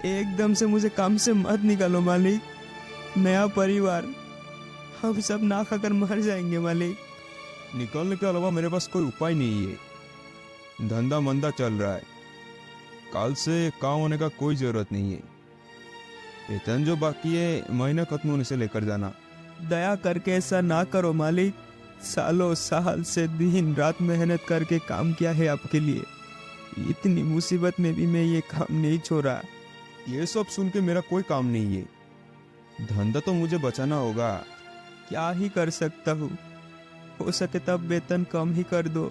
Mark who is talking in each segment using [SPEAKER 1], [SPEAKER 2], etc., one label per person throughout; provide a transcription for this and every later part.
[SPEAKER 1] एकदम से मुझे काम से मत निकालो मालिक। नया परिवार, हम सब ना खाकर मर जाएंगे मालिक।
[SPEAKER 2] निकलने के अलावा मेरे पास कोई उपाय नहीं है। धंधा मंदा चल रहा है, कल से काम होने का कोई जरूरत नहीं है। वेतन जो बाकी है महीना खत्म होने से लेकर जाना।
[SPEAKER 1] दया करके ऐसा ना करो मालिक। सालों साल से दिन रात मेहनत करके काम किया है आपके लिए। इतनी मुसीबत में भी मैं ये काम नहीं छोड़ा।
[SPEAKER 2] ये सब सुन के मेरा कोई काम नहीं है। धंधा तो मुझे बचाना होगा।
[SPEAKER 1] क्या ही कर सकता हूँ। हो सके तब वेतन कम ही कर दो,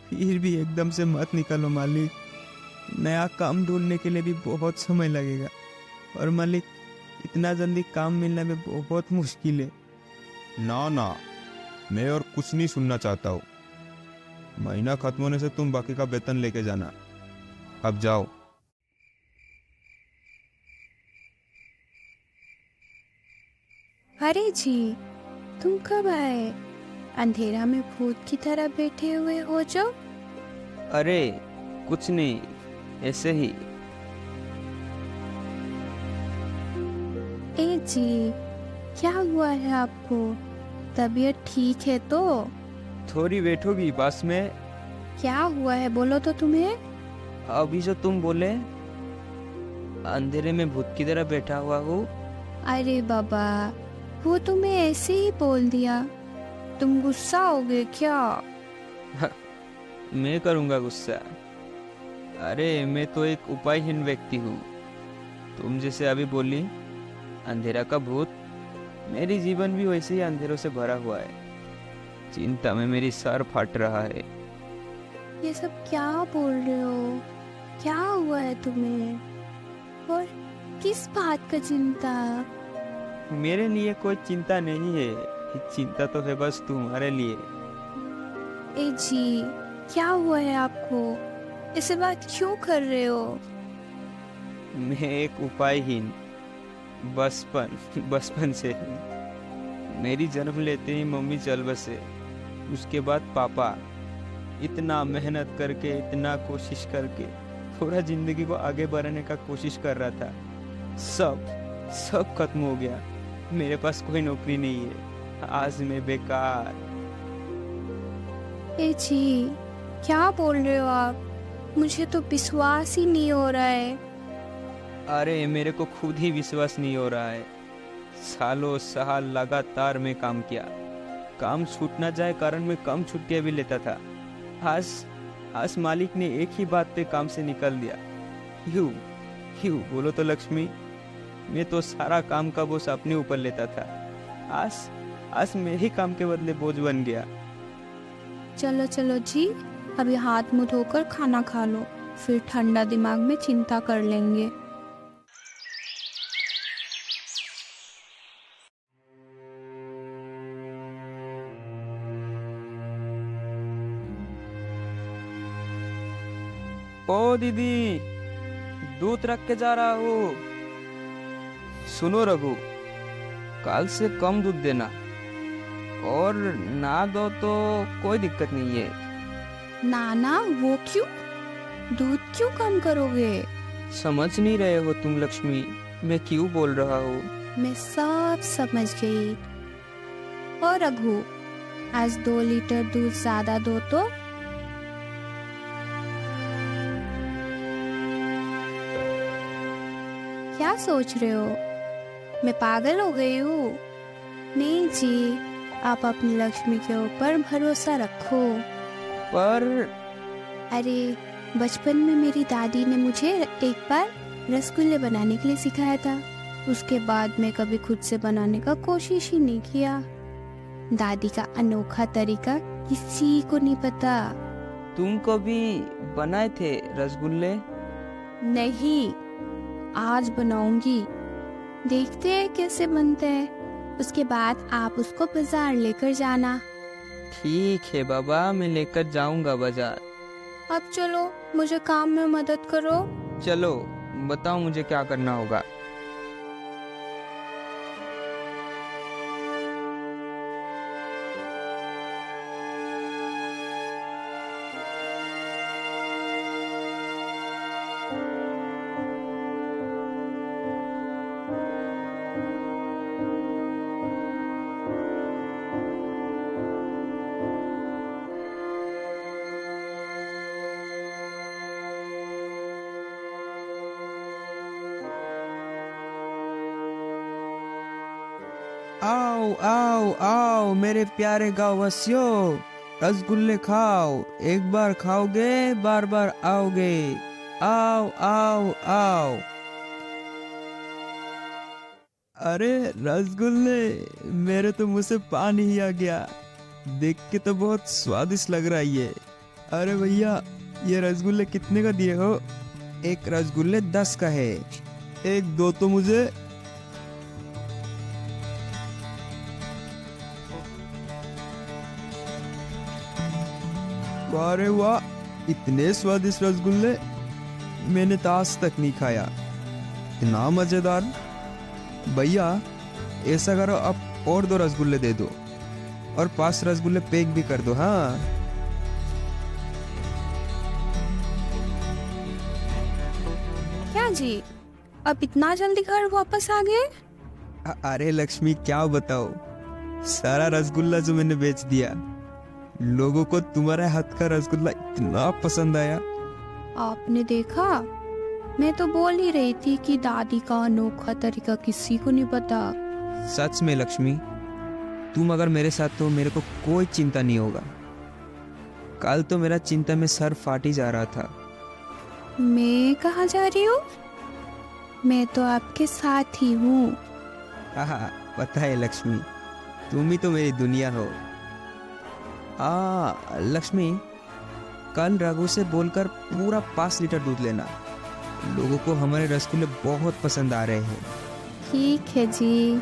[SPEAKER 1] फिर भी एकदम से मत निकालो मालिक। नया काम ढूंढने के लिए भी बहुत समय लगेगा, और मालिक इतना जल्दी काम मिलने में बहुत मुश्किल है।
[SPEAKER 2] ना ना, मैं और कुछ नहीं सुनना चाहता हूँ। महीना खत्म होने से तुम बाकी का वेतन लेके जाना। अब जाओ।
[SPEAKER 3] अरे जी, तुम कब आए? अंधेरा में भूत की तरह बैठे हुए हो जो।
[SPEAKER 1] अरे कुछ नहीं, ऐसे ही।
[SPEAKER 3] ए जी, क्या हुआ है आपको? तबीयत ठीक है तो?
[SPEAKER 1] थोड़ी बैठोगी बस में?
[SPEAKER 3] क्या हुआ है बोलो तो तुम्हें।
[SPEAKER 1] अभी जो तुम बोले, अंधेरे में भूत की तरह बैठा हुआ हूँ।
[SPEAKER 3] अरे बाबा, वो तुम्हें ऐसे ही बोल दिया, तुम गुस्सा हो गए क्या?
[SPEAKER 1] मैं करूँगा गुस्सा? अरे मैं तो एक उपायहीन व्यक्ति हूँ। तुम जैसे अभी बोली अंधेरा का भूत, मेरी जीवन भी वैसे ही अंधेरों से भरा हुआ है। चिंता में मेरी सर फट रहा है।
[SPEAKER 3] ये सब क्या बोल रहे हो? क्या हुआ है तुम्हें? और किस बात का चिंता?
[SPEAKER 1] मेरे लिए कोई चिंता नहीं है, चिंता तो है बस तुम्हारे लिए।
[SPEAKER 3] ए जी, क्या हुआ है आपको? ऐसे बात क्यों कर रहे हो?
[SPEAKER 1] मैं एक उपायहीन, बचपन से ही। मेरी जन्म लेते ही मम्मी चल बसे, उसके बाद पापा। इतना मेहनत करके, इतना कोशिश करके पूरा जिंदगी को आगे बढ़ाने का कोशिश कर रहा था। सब खत्म हो गया। मेरे पास कोई नौकरी नहीं है, आज मैं बेकार।
[SPEAKER 3] ए जी, क्या बोल रहे हो आप? मुझे तो विश्वास ही नहीं हो रहा है।
[SPEAKER 1] अरे मेरे को खुद ही विश्वास नहीं हो रहा है। सालों साल लगातार मैं काम किया, काम छूट ना जाए कारण मैं कम छुट्टियां भी लेता था। आज मालिक ने एक ही बात पे काम से निकाल दिया। क्यों बोलो तो लक्ष्मी, मैं तो सारा काम का बोझ अपने ऊपर लेता था। आज मैं ही काम के बदले बोझ बन गया।
[SPEAKER 3] चलो चलो जी, अभी हाथ मुंह धोकर खाना खा लो, फिर ठंडा दिमाग में चिंता कर लेंगे।
[SPEAKER 1] ओ दीदी, दूध रख के जा रहा हूँ। सुनो रघु, कल से कम दूध देना, और ना दो तो कोई दिक्कत नहीं है।
[SPEAKER 3] ना, वो क्यों? दूध क्यों कम करोगे?
[SPEAKER 1] समझ नहीं रहे हो तुम लक्ष्मी, मैं क्यों बोल रहा हूँ।
[SPEAKER 3] मैं सब समझ गई। और रघु, आज 2 लीटर दूध ज्यादा दो तो। क्या सोच रहे हो, मैं पागल हो गई हूँ? नहीं जी, आप अपनी लक्ष्मी के ऊपर भरोसा रखो।
[SPEAKER 1] पर
[SPEAKER 3] अरे बचपन में मेरी दादी ने मुझे एक बार रसगुल्ले बनाने के लिए सिखाया था। उसके बाद मैं कभी खुद से बनाने का कोशिश ही नहीं किया। दादी का अनोखा तरीका किसी को नहीं पता।
[SPEAKER 1] तुम कभी बनाए थे रसगुल्ले?
[SPEAKER 3] नहीं, आज बनाऊंगी। देखते हैं कैसे बनते हैं, उसके बाद आप उसको बाजार लेकर जाना।
[SPEAKER 1] ठीक है बाबा, मैं लेकर जाऊंगा बाजार।
[SPEAKER 3] अब चलो, मुझे काम में मदद करो।
[SPEAKER 1] चलो बताओ मुझे क्या करना होगा। आओ आओ आओ मेरे प्यारे गाँव वासियों, रसगुल्ले खाओ, एक बार खाओगे बार बार आओगे, आओ आओ आओ। अरे रसगुल्ले, मेरे तो मुंह से पानी ही आ गया, देख के तो बहुत स्वादिष्ट लग रहा है ये। अरे भैया, ये रसगुल्ले कितने का दिए हो? एक रसगुल्ले 10 का है, एक दो तो मुझे। वाह रे वाह, इतने स्वादिष्ट रसगुल्ले मैंने तो आज तक नहीं खाया, इतना मजेदार। भैया ऐसा करो, अब और 2 रसगुल्ले दे दो और 5 रसगुल्ले पैक भी कर दो। हाँ
[SPEAKER 3] क्या जी, अब इतना जल्दी घर वापस आ गए?
[SPEAKER 1] अरे लक्ष्मी, क्या बताओ, सारा रसगुल्ला जो मैंने बेच दिया। लोगों को तुम्हारे हाथ का रसगुल्ला इतना पसंद आया।
[SPEAKER 3] आपने देखा, मैं तो बोल ही रही थी कि दादी का अनोखा तरीका किसी को नहीं पता।
[SPEAKER 1] सच में लक्ष्मी, तुम अगर मेरे साथ हो मेरे को कोई चिंता नहीं होगा। कल तो मेरा चिंता में सर फाटी जा रहा था।
[SPEAKER 3] मैं कहाँ जा रही हूँ? मैं तो आपके साथ ही हूँ।
[SPEAKER 1] हाँ, पता है लक्ष्मी, तुम ही तो मेरी दुनिया हो। लक्ष्मी, कल रघु से बोलकर पूरा 5 लीटर दूध लेना। लोगों को हमारे रसगुल्ले बहुत पसंद आ रहे हैं।
[SPEAKER 3] ठीक है जी।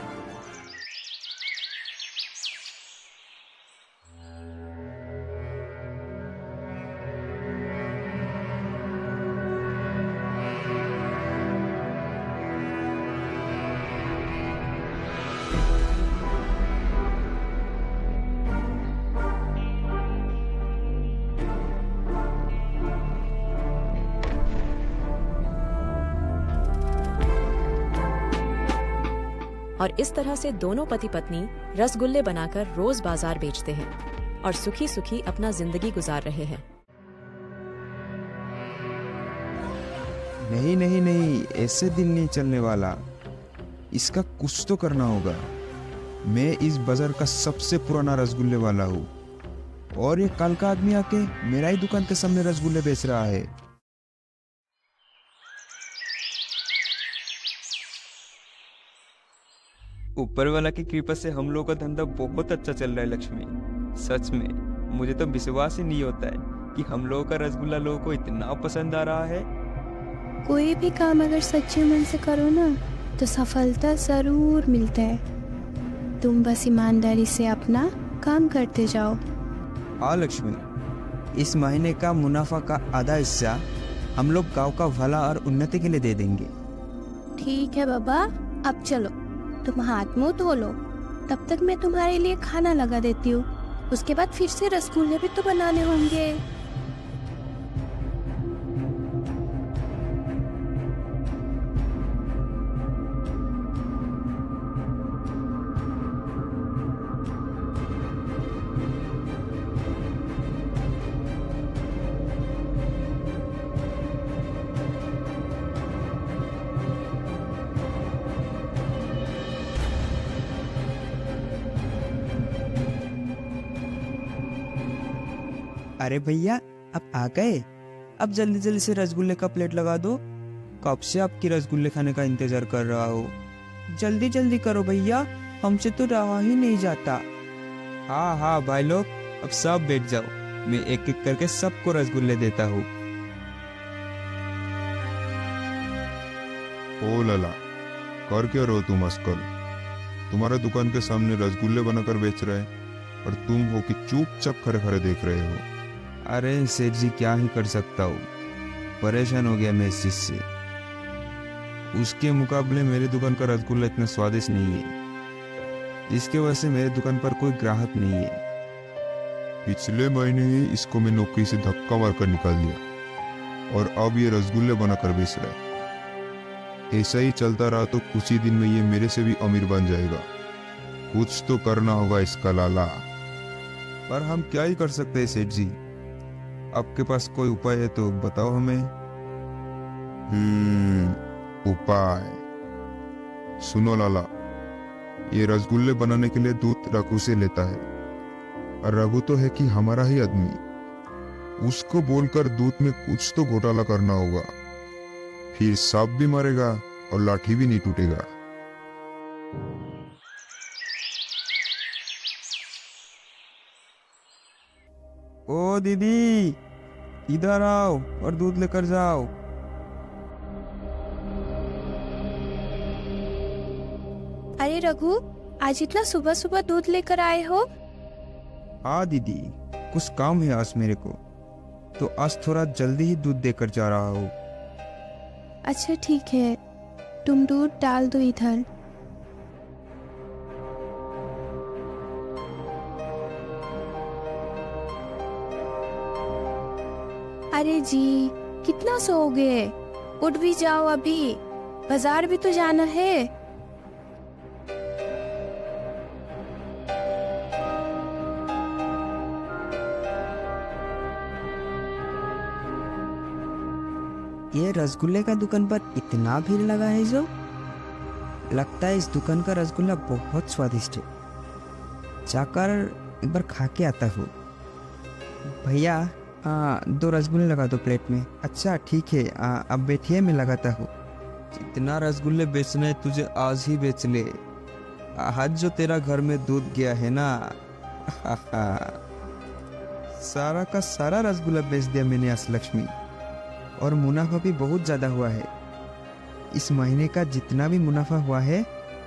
[SPEAKER 4] और इस तरह से दोनों पति पत्नी रसगुल्ले बनाकर रोज बाजार बेचते हैं और सुखी सुखी अपना जिंदगी गुजार रहे हैं।
[SPEAKER 2] नहीं नहीं नहीं, ऐसे दिन नहीं चलने वाला, इसका कुछ तो करना होगा। मैं इस बाजार का सबसे पुराना रसगुल्ले वाला हूँ और ये कल का आदमी आके मेरा ही दुकान के सामने रसगुल्ले बेच रहा है।
[SPEAKER 1] ऊपर वाला की कृपा से हम लोगों का धंधा बहुत अच्छा चल रहा है लक्ष्मी। सच में मुझे तो विश्वास ही नहीं होता है कि हम लोगों का रसगुल्ला लोगों को इतना पसंद आ रहा है।
[SPEAKER 3] कोई भी काम अगर सच्चे मन से करो ना, तो सफलता जरूर मिलता है। तुम बस ईमानदारी से अपना काम करते जाओ।
[SPEAKER 1] हाँ लक्ष्मी, इस महीने का मुनाफा का आधा हिस्सा हम लोग गांव का भला और उन्नति के लिए दे देंगे।
[SPEAKER 3] ठीक है बाबा, अब चलो तुम हाथ मुंह धो लो, तब तक मैं तुम्हारे लिए खाना लगा देती हूँ। उसके बाद फिर से रसगुल्ले भी तो बनाने होंगे।
[SPEAKER 1] अरे भैया, अब आ गए? अब जल्दी जल्दी से रसगुल्ले का प्लेट लगा दो। कब से आपकी रसगुल्ले खाने का इंतजार कर रहा हो। जल्दी जल्दी करो भैया, हमसे तो रहा ही नहीं जाता। हाँ हाँ भाई लोग, अब सब बैठ जाओ, मैं एक एक करके सबको रसगुल्ले देता हूँ।
[SPEAKER 2] ओ लला, कर क्या रहो तुम आजकल? तुम्हारे दुकान के सामने रसगुल्ले बनाकर बेच रहे हैं और तुम हो कि चुपचाप खड़े खड़े देख रहे हो।
[SPEAKER 1] अरे सेठ जी, क्या ही कर सकता हूँ, परेशान हो गया मैं इस चीज से।
[SPEAKER 2] उसके मुकाबले मेरे दुकान का रसगुल्ला इतना स्वादिष्ट नहीं है, जिसके वजह से मेरे दुकान पर कोई ग्राहक नहीं है। पिछले महीने ही इसको मैं नौकरी से धक्का मारकर निकाल दिया और अब ये रसगुल्ले बनाकर बेच रहा है। ऐसा ही चलता रहा तो कुछ ही दिन में ये मेरे से भी अमीर बन जाएगा। कुछ तो करना होगा इसका लाला।
[SPEAKER 1] पर हम क्या ही कर सकते हैं सेठ जी, आपके पास कोई उपाय है तो बताओ हमें।
[SPEAKER 2] उपाय? सुनो लाला, ये रसगुल्ले बनाने के लिए दूध रघु से लेता है, और रघु तो है कि हमारा ही आदमी। उसको बोलकर दूध में कुछ तो घोटाला करना होगा, फिर सांप भी मरेगा और लाठी भी नहीं टूटेगा।
[SPEAKER 1] ओ दीदी, इधर आओ और दूध लेकर जाओ।
[SPEAKER 3] अरे रघु, आज इतना सुबह सुबह दूध लेकर आए हो?
[SPEAKER 1] हाँ दीदी, कुछ काम है आज मेरे को, तो आज थोड़ा जल्दी ही दूध देकर जा रहा हूँ।
[SPEAKER 3] अच्छा ठीक है, तुम दूध डाल दो इधर। अरे जी, कितना सोओगे? उठ भी जाओ, अभी बाजार भी तो जाना है।
[SPEAKER 1] ये रसगुल्ले का दुकान पर इतना भीड़ लगा है, जो लगता है इस दुकान का रसगुल्ला बहुत स्वादिष्ट है। जाकर एक बार खा के आता हूँ। भैया, 2 रसगुल्ले लगा दो प्लेट में। अच्छा ठीक है, अब बैठिए, मैं लगाता हूँ। जितना रसगुल्ले बेचना है तुझे आज ही बेच ले। आज जो तेरा घर में दूध गया है ना, सारा का सारा रसगुल्ला बेच दिया मैंने आज लक्ष्मी, और मुनाफा भी बहुत ज़्यादा हुआ है। इस महीने का जितना भी मुनाफा हुआ है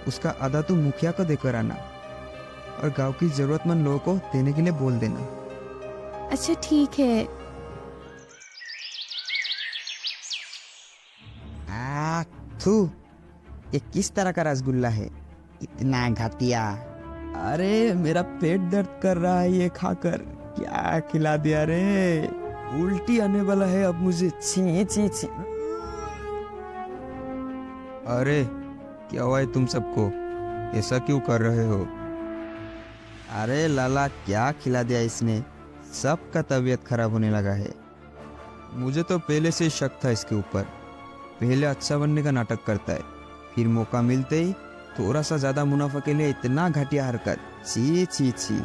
[SPEAKER 1] उसका आधा तो मुखिया को देकर आना, और गांव की जरूरतमंद लोगों को देने के लिए बोल देना।
[SPEAKER 3] अच्छा ठीक है।
[SPEAKER 1] थू, ये किस तरह का रसगुल्ला है, इतना घटिया। अरे मेरा पेट दर्द कर रहा है ये खाकर, क्या खिला दिया रे, उल्टी आने वाला है अब मुझे। छी छी छी। अरे क्या हुआ है तुम सबको, ऐसा क्यों कर रहे हो? अरे लाला, क्या खिला दिया इसने, सबका तबीयत खराब होने लगा है। मुझे तो पहले से शक था इसके ऊपर। पहले अच्छा बनने का नाटक करता है, फिर मौका मिलते ही थोड़ा सा ज्यादा मुनाफा के लिए इतना घटिया हरकत। छी छी छी।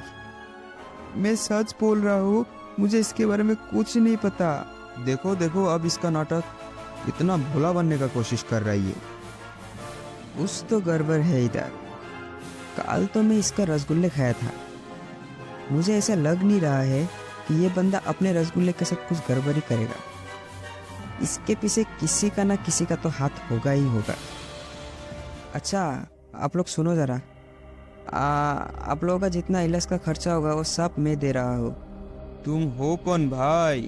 [SPEAKER 1] मैं सच बोल रहा हूँ, मुझे इसके बारे में कुछ नहीं पता। देखो देखो, अब इसका नाटक, इतना भोला बनने का कोशिश कर रही है। कुछ तो गड़बड़ है इधर। कल तो मैं इसका रसगुल्ले खाया था, मुझे ऐसा लग नहीं रहा है कि ये बंदा अपने रसगुल्ले के साथ कुछ गड़बड़ी करेगा। इसके पीछे किसी का ना किसी का तो हाथ होगा ही होगा। अच्छा आप लोग सुनो ज़रा, आप लोगों का जितना इलाज का खर्चा होगा वो सब मैं दे रहा हूँ। तुम हो कौन भाई?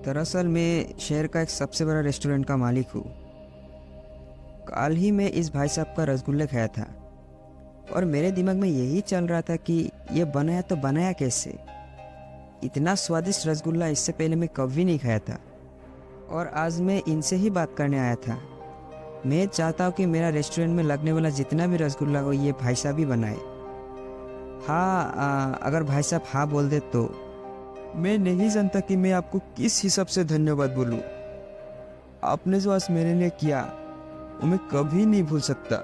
[SPEAKER 1] दरअसल मैं शहर का एक सबसे बड़ा रेस्टोरेंट का मालिक हूँ। कल ही मैं इस भाई साहब का रसगुल्ले खाया था, और मेरे दिमाग में यही चल रहा था कि ये बनाया तो बनाया कैसे। इतना स्वादिष्ट रसगुल्ला इससे पहले मैं कभी नहीं खाया था, और आज मैं इनसे ही बात करने आया था। मैं चाहता हूँ कि मेरा रेस्टोरेंट में लगने वाला जितना भी रसगुल्ला हो ये भाई साहब ही बनाए। हाँ, अगर भाई साहब हाँ बोल दे तो। मैं नहीं जानता कि मैं आपको किस हिसाब से धन्यवाद बोलूँ। आपने जो आज मेरे लिए किया वो मैं कभी नहीं भूल सकता।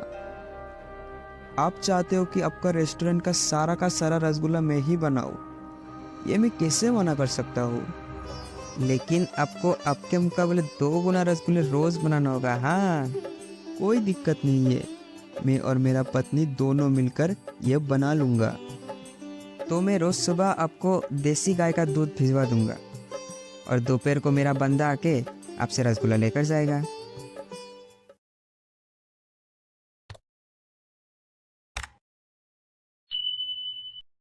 [SPEAKER 1] आप चाहते हो कि आपका रेस्टोरेंट का सारा रसगुल्ला मैं ही बनाऊँ, ये मैं कैसे मना कर सकता हूँ। लेकिन आपको आपके मुकाबले 2 गुना रसगुल्ले रोज बनाना होगा। हाँ, कोई दिक्कत नहीं है, मैं और मेरा पत्नी दोनों मिलकर ये बना लूँगा। तो मैं रोज सुबह आपको देसी गाय का दूध भिजवा दूँगा, और दोपहर को मेरा बंदा आके आपसे रसगुल्ला लेकर जाएगा।